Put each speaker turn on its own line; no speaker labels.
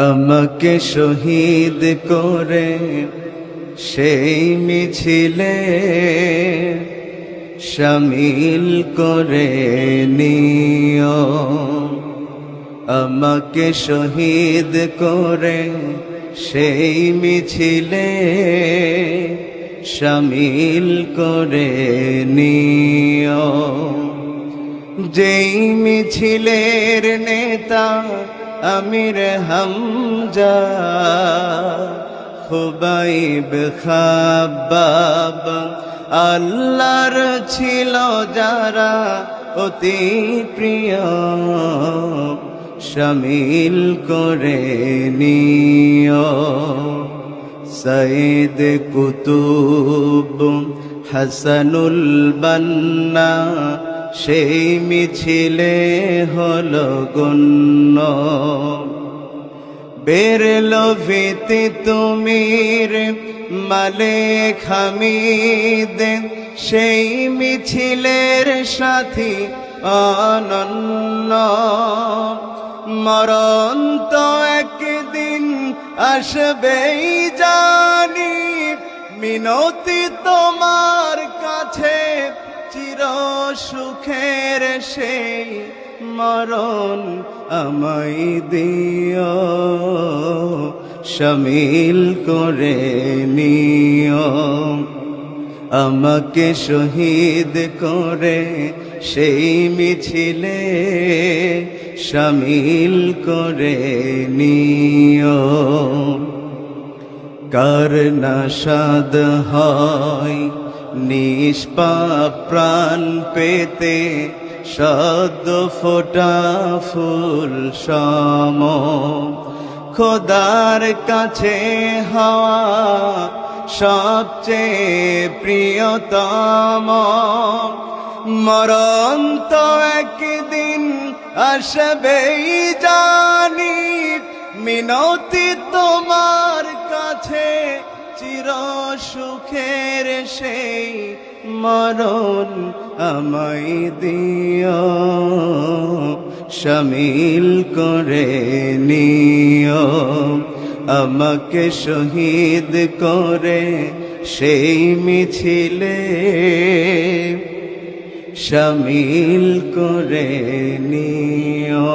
আমাকে শহীদ করে সেই মিছিলে শামিল করে নিও। আমাকে শহীদ করে সেই মিছিলে শামিল করে নিও। যেই মিছিলের নেতা আমির হামজা, খুবাইব খাব্বাব আল্লাহর ছিল যারা অতি প্রিয়, শামিল করে নিও। সঈদ কুতুব হাসানুল বান্না সেই মিছিলে হলো গণ্য। বেরলো ভীতি তুমির মালিক হামিদ সেই মিছিলের সাথী অনন্য। মরণ তো একদিন আসবেই জানি, মিনতি তোমার কাছে চির সুখের সেই মরণ আমায় দিও, শামিল করে নিও। আমাকে শহীদ করে সেই মিছিলে শামিল করে নিও। কার নাশাদ হয় নিষ্পাপ প্রাণ পেতে, সদ্য ফোটা ফুল সম খোদার কাছে হওয়া সবচেয়ে প্রিয়তম। মরণ তো একদিন আসবেই জানি, মিনতি তোমার কাছে চির সুখের সেই মরণ আমায় দিও, শামিল করে নিও। আমাকে শহীদ করে সেই মিছিলে শামিল করে নিও।